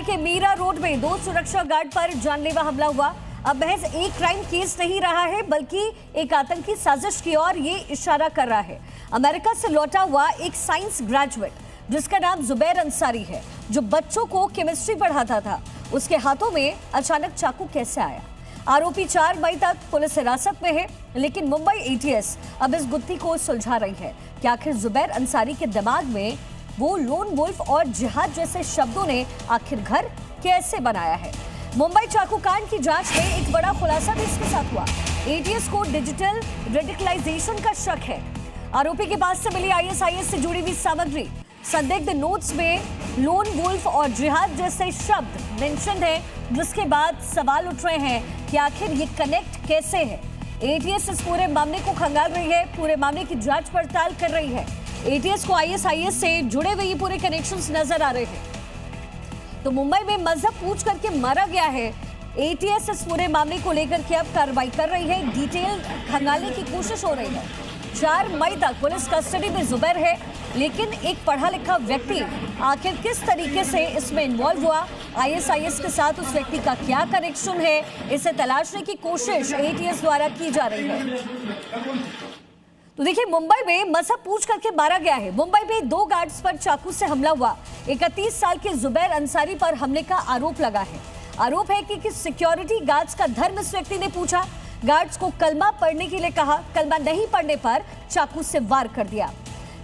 के मीरा रोड में 2 सुरक्षा गार्ड पर जानलेवा हमला हुआ। अब महज एक क्राइम केस नहीं रहा है बल्कि एक आतंकी साजिश की ओर ये इशारा कर रहा है। अमेरिका से लौटा हुआ एक साइंस ग्रेजुएट जिसका नाम जुबैर अंसारी है, जो बच्चों को केमिस्ट्री पढ़ाता था, उसके हाथों में अचानक चाकू कैसे आया। आरोपी 4 मई तक पुलिस हिरासत में है, लेकिन मुंबई एटीएस अब इस गुत्थी को सुलझा रही है कि आखिर जुबैर अंसारी के दिमाग में वो लोन वुल्फ और जिहाद जैसे शब्दों ने आखिर घर कैसे बनाया है। मुंबई चाकू कांड की जांच में एक बड़ा खुलासा भी इसके साथ हुआ। एटीएस को डिजिटल रेडिकलाइजेशन का शक है। आरोपी के पास से मिली आईएसआईएस से जुड़ी हुई सामग्री, संदिग्ध नोट्स में लोन वुल्फ और जिहाद जैसे शब्द मेंशन है, जिसके बाद सवाल उठ रहे हैं कि आखिर ये कनेक्ट कैसे है। एटीएस इस पूरे मामले को खंगाल रही है, पूरे मामले की जांच पड़ताल कर रही है। एटीएस को आईएसआईएस से जुड़े हुए ये पूरे कनेक्शंस नजर आ रहे हैं। तो मुंबई में मजहब पूछ करके मारा गया है। एटीएस इस पूरे मामले को लेकर के अब कार्रवाई कर रही है, डिटेल खंगालने की कोशिश हो रही है। 4 मई तक पुलिस कस्टडी में जुबैर है, लेकिन एक पढ़ा लिखा व्यक्ति आखिर किस तरीके से इसमें इन्वॉल्व हुआ, आईएसआईएस के साथ उस व्यक्ति का क्या कनेक्शन है, इसे तलाशने की कोशिश एटीएस द्वारा की जा रही है। तो देखिए, मुंबई में मजहब पूछ करके मारा गया है। मुंबई में 2 गार्ड्स पर चाकू से हमला हुआ। 31 साल के जुबैर अंसारी पर हमले का आरोप लगा है। आरोप है कि सिक्योरिटी गार्ड्स का धर्म इस व्यक्ति ने पूछा, गार्ड्स को कलमा पढ़ने के लिए कहा, कलमा नहीं पढ़ने पर चाकू से वार कर दिया।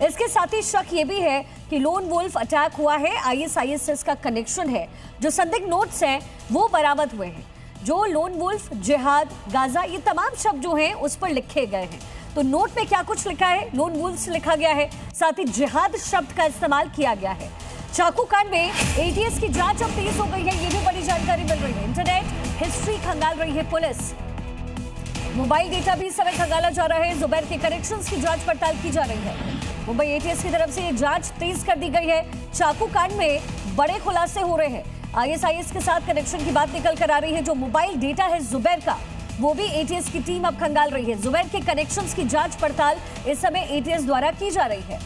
इसके साथ ही शक ये भी है कि लोन वुल्फ अटैक हुआ है, आईएसआईएस से इसका कनेक्शन है। जो संदिग्ध नोट्स हैं वो बरामद हुए हैं। जो लोन वुल्फ, जिहाद, गाजा, ये तमाम शब्द जो हैं उस पर लिखे गए हैं। तो नोट में क्या कुछ लिखा है, लोन वुल्फ लिखा गया है, साथ ही जिहाद शब्द का इस्तेमाल किया गया है। चाकू कांड में एटीएस की जांच अब तेज हो गई है, ये भी बड़ी जानकारी मिल रही है। इंटरनेट हिस्ट्री खंगाल रही है पुलिस। मोबाइल डेटा भी इस समय खंगाला जा रहा है। जुबैर के कनेक्शंस की जांच पड़ताल की जा रही है। मुंबई एटीएस की तरफ से ये जांच तेज कर दी गई है। चाकू कांड में बड़े खुलासे हो रहे हैं। आईएसआईएस के साथ कनेक्शन की बात निकल कर आ रही है। जो मोबाइल डेटा है जुबैर का, वो भी एटीएस की टीम अब खंगाल रही है। जुबैर के कनेक्शंस की जांच पड़ताल इस समय एटीएस द्वारा की जा रही है।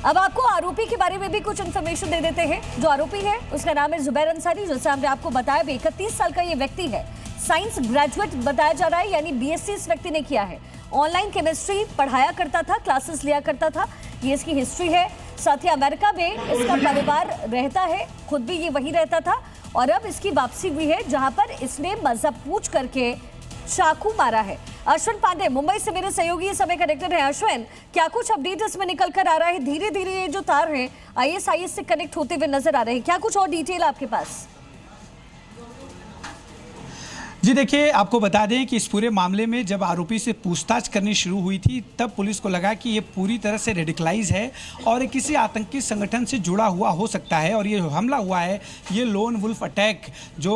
अब आपको आरोपी के बारे में भी कुछ इंफॉर्मेशन दे देते हैं। जो आरोपी है उसका नाम है जुबैर अंसारी। जैसे हमने आपको बताया, 31 साल का ये व्यक्ति है। साइंस ग्रेजुएट बताया जा रहा है, यानी बीएससी इस व्यक्ति ने किया है। ऑनलाइन केमिस्ट्री पढ़ाया करता था, क्लासेस लिया करता था, ये इसकी हिस्ट्री है। साथ ही अमेरिका में इसका परिवार रहता है, खुद भी ये वहीं रहता था और अब इसकी वापसी हुई है, जहां पर इसने मजहब पूछ करके चाकू मारा है। अश्विन पांडे मुंबई से मेरे सहयोगी इस समय कनेक्टेड है। अश्विन, क्या कुछ अपडेट इसमें निकल कर आ रहा है? धीरे धीरे ये जो तार हैं आईएसआईएस से कनेक्ट होते हुए नजर आ रहे हैं, क्या कुछ और डिटेल आपके पास? जी देखिए, आपको बता दें कि इस पूरे मामले में जब आरोपी से पूछताछ करनी शुरू हुई थी, तब पुलिस को लगा कि ये पूरी तरह से रेडिकलाइज है और किसी आतंकी संगठन से जुड़ा हुआ हो सकता है। और ये हमला हुआ है, ये लोन वुल्फ अटैक जो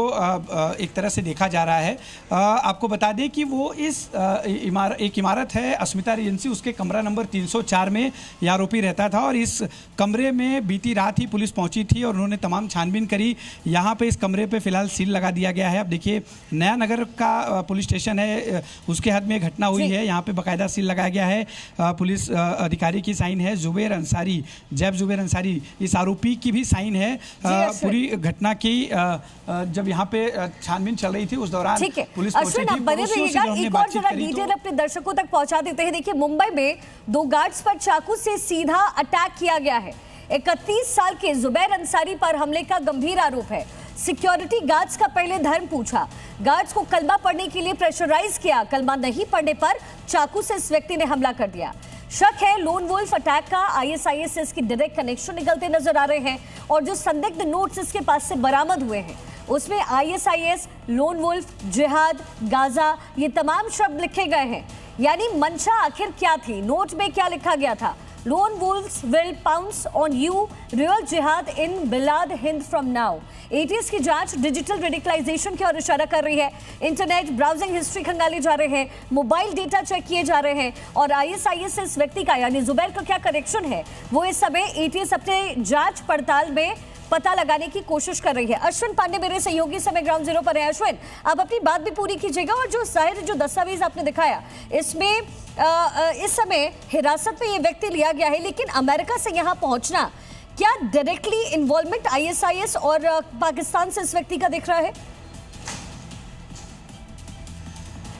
एक तरह से देखा जा रहा है। आपको बता दें कि वो इस एक इमारत है अस्मिता रेजेंसी, उसके कमरा नंबर 304 में ये आरोपी रहता था। और इस कमरे में बीती रात ही पुलिस पहुँची थी और उन्होंने तमाम छानबीन करी। यहाँ पर इस कमरे पर फिलहाल सील लगा दिया गया है। अब देखिए, नया नगर का पुलिस स्टेशन है, उसके हद में घटना हुई है। यहाँ पे बाकायदा सील लगाया गया है, पुलिस अधिकारी की साइन है। जुबैर अंसारी, जैब जुबैर अंसारी, इस आरोपी की भी साइन है। पूरी घटना की जब यहाँ पे छानबीन चल रही थी उस दौरान पुलिस पहुंची थी। बने रहिएगा, एक और जरा डिटेल अपने दर्शकों तक पहुंचा देते हैं। देखिए, मुंबई में 2 गार्ड्स पर चाकू से सीधा अटैक किया गया है। 31 साल के जुबैर अंसारी पर हमले का गंभीर आरोप है। सिक्योरिटी गार्ड्स का पहले धर्म पूछा, गार्ड्स को कलमा पढ़ने के लिए प्रेशराइज किया, कलमा नहीं पढ़ने पर चाकू से इस व्यक्ति ने हमला कर दिया। शक है लोन वुल्फ अटैक का, आईएसआईएस से इसकी डायरेक्ट कनेक्शन निकलते नजर आ रहे हैं। और जो संदिग्ध नोट्स इसके पास से बरामद हुए हैं उसमें आईएसआईएस, लोन वुल्फ, जिहाद, गाजा, ये तमाम शब्द लिखे गए हैं। यानी मंशा आखिर क्या थी, नोट में क्या लिखा गया था? Lone wolves will pounce on you, real jihad in Bilad Hind from now. ATS की जांच डिजिटल रेडिकलाइजेशन की ओर इशारा कर रही है। इंटरनेट ब्राउजिंग हिस्ट्री खंगाले जा रहे हैं, मोबाइल डेटा चेक किए जा रहे हैं और आईएसआईएस से इस व्यक्ति का यानी जुबैर का क्या कनेक्शन है, वो इस समय एटीएस अपने जांच पड़ताल में पता लगाने की कोशिश कर रही है। अश्विन पांडे मेरे सहयोगी समय ग्राउंड जीरो पर है। अश्विन, आप अपनी बात भी पूरी कीजिएगा और जो जाहिर जो दस्तावेज आपने दिखाया इसमें इस समय हिरासत में ये व्यक्ति लिया गया है, लेकिन अमेरिका से यहाँ पहुंचना क्या डायरेक्टली इन्वॉल्वमेंट आईएसआईएस और पाकिस्तान से इस व्यक्ति का दिख रहा है?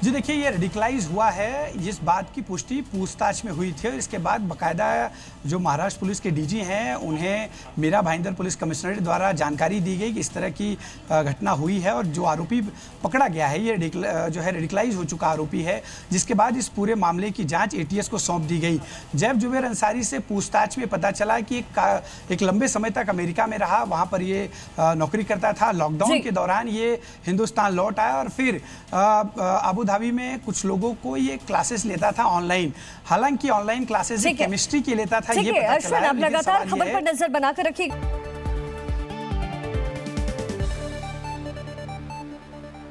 जी देखिए, ये रेडिकलाइज हुआ है, इस बात की पुष्टि पूछताछ में हुई थी और इसके बाद बाकायदा जो महाराष्ट्र पुलिस के डीजी हैं उन्हें मीरा भाईंदर पुलिस कमिश्नरेट द्वारा जानकारी दी गई कि इस तरह की घटना हुई है और जो आरोपी पकड़ा गया है ये जो है रेडिकलाइज हो चुका आरोपी है, जिसके बाद इस पूरे मामले की जांच एटीएस को सौंप दी गई। जैब जुबैर अंसारी से पूछताछ में पता चला कि एक लंबे समय तक अमेरिका में रहा, वहाँ पर ये नौकरी करता था। लॉकडाउन के दौरान ये हिंदुस्तान लौट आया और फिर अबू धाबी में कुछ लोगों को ये क्लासेस लेता था ऑनलाइन। हालांकि ऑनलाइन क्लासेस केमिस्ट्री की लेता था, ये पता चला है। आप लगातार खबर पर नजर बनाकर रखिए।